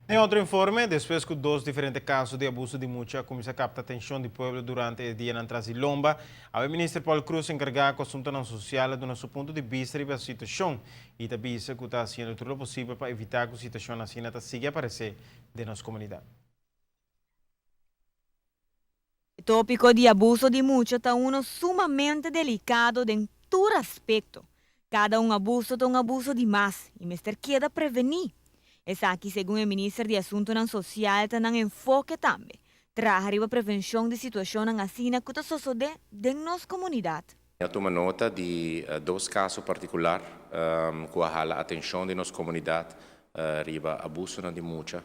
Em outro informe, depois que dois diferentes casos de abuso de mucha começam a captar a atenção do povo durante o dia na Transilomba, o ministro Paulo Cruz encarregado com o assunto social do nosso ponto de vista da situação e também disse que está fazendo tudo o possível para evitar que a situação assim não siga a aparecer na nossa comunidade. O tópico de abuso de mucho está uno sumamente delicado en todo aspecto. Cada abuso é abuso demais e mister queda prevenir. Essa aqui, segundo o ministro de Assuntos Social, está em enfoque também. Trazer a prevenção de situações assim que está sucedendo em nossa comunidade. Eu tomo nota de dois casos particulares que jala a atenção de nossa comunidade riba abuso de mucha.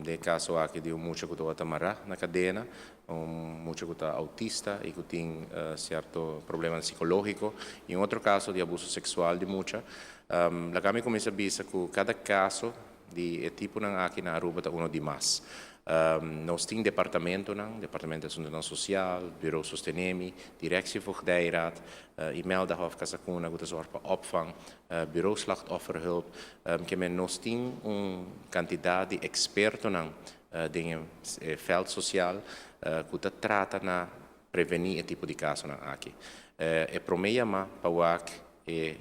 De caso aqui de mucha que está amarrar na cadeia, mucha que está autista e que tem certo problema psicológico. E outro caso de abuso sexual de mucha. La kami começa a ver que cada caso de tipo aqui na Aruba está uno de mais. Nós temos departamento de assunto social, bureau sostenemi, directie voor Gdijraad, e-mail da Hof Kasakuna, goede zorg voor opvang, bureau slachtofferhulp, que nós temos quantidade de expertos em veld social que trata na prevenir esse tipo de caso aqui. E problema para o é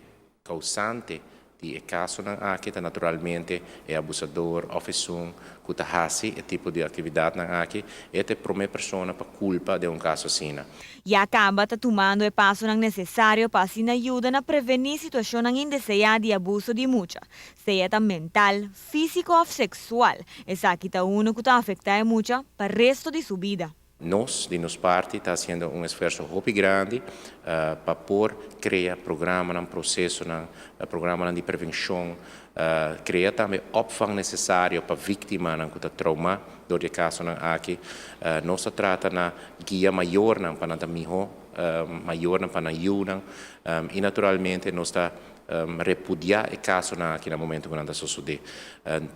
causante di caso aqui tá naturalmente é abusador, ofensor, que tá esse tipo de atividade aqui, é a primeira pessoa para culpa de caso assim. E acaba tomando o passo necessário para assim ajuda a prevenir situações indesejadas de abuso de mucha, seja mental, físico ou sexual. Essa aqui está uno que está afetando muito para o resto de sua vida. Nós, de nossa parte, está fazendo esforço muito grande para poder criar programas, processo, programas de prevenção, criar também opvang necessário para vítimas que estão trauma do caso aqui. Nós trata na guia maior para dar melhor, maior para ajuda e naturalmente nós está repudiar o caso aqui no momento que está sucedendo.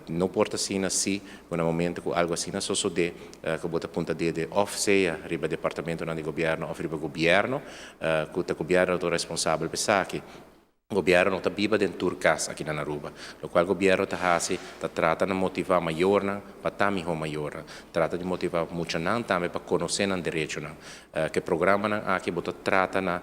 Não pode ser assim, no momento que algo assim sucede, que bota ponta de off seja riba departamento de governo ou riba governo, que o governo é responsável por isso aqui. O governo está viva dentro do caso aqui na Aruba, o qual o governo está tratando de motivar maior, para estar melhor maior, trata de motivar muito também para conhecer o direito, que programa aqui bota trata na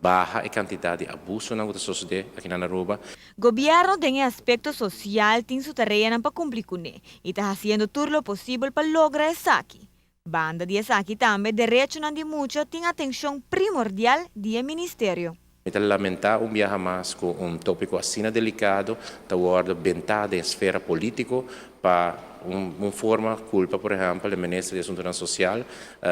baixa a quantidade de abuso que sucede aqui na Aruba. O governo tem aspecto social em sua tarefa para cumprir com ele e está fazendo tudo o possível para lograr isso aqui. Banda de aqui também, direito de mucho tem atenção primordial do Ministério. Então, lamentar dia mais com tópico assim delicado, da ordem bentada em esfera política, para forma culpa, por exemplo, do Ministro de Assuntos Social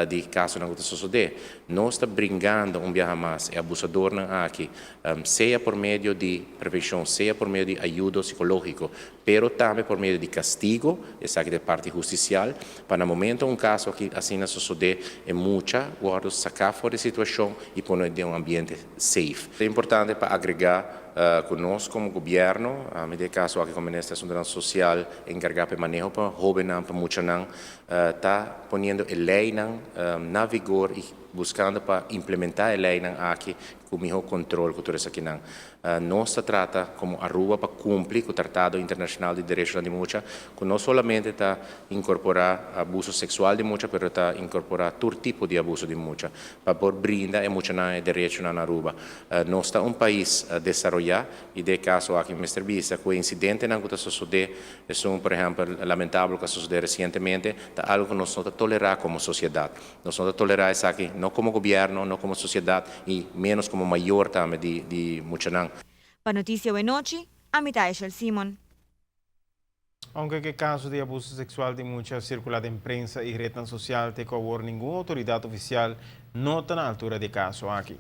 de caso não está suceder. Nós estamos brincando dia mais é abusador aqui, seja por meio de prevenção, seja por meio de ajuda psicológica, pero também por meio de castigo, essa aqui é parte judicial, para no momento caso aqui assim suceder, é muita, guarda sacar fora da situação e pôr em ambiente safe. É importante para agregar conosco como governo, nesse caso aqui como Ministério da Assuntos Social, encarregado para manejo para jovens, para muitos está ponendo a lei na vigor e buscando para implementar a lei aqui com o melhor controle que tudo isso aqui nós trata como Aruba para cumprir com o Tratado Internacional de Direitos de Mucha, que não somente está incorporar abuso sexual de mucha, mas está incorporar todo tipo de abuso de mucha, para poder brindar mucha direitos na Aruba. Nós está país desenvolvido e de caso aqui em Mr. Bisa, que o incidente que está sucedendo, é por exemplo, lamentável que sucedeu recentemente, é algo que nós não tolerar como sociedade. Nós não tolerar isso aqui, não como governo, não como sociedade e menos como maior também de mucha. Para Notícia de Noite, a Michael Simon. Aunque o caso de abuso sexual de mucha circulado em prensa e rede social, tem que nenhuma autoridade oficial nota na altura de caso aqui.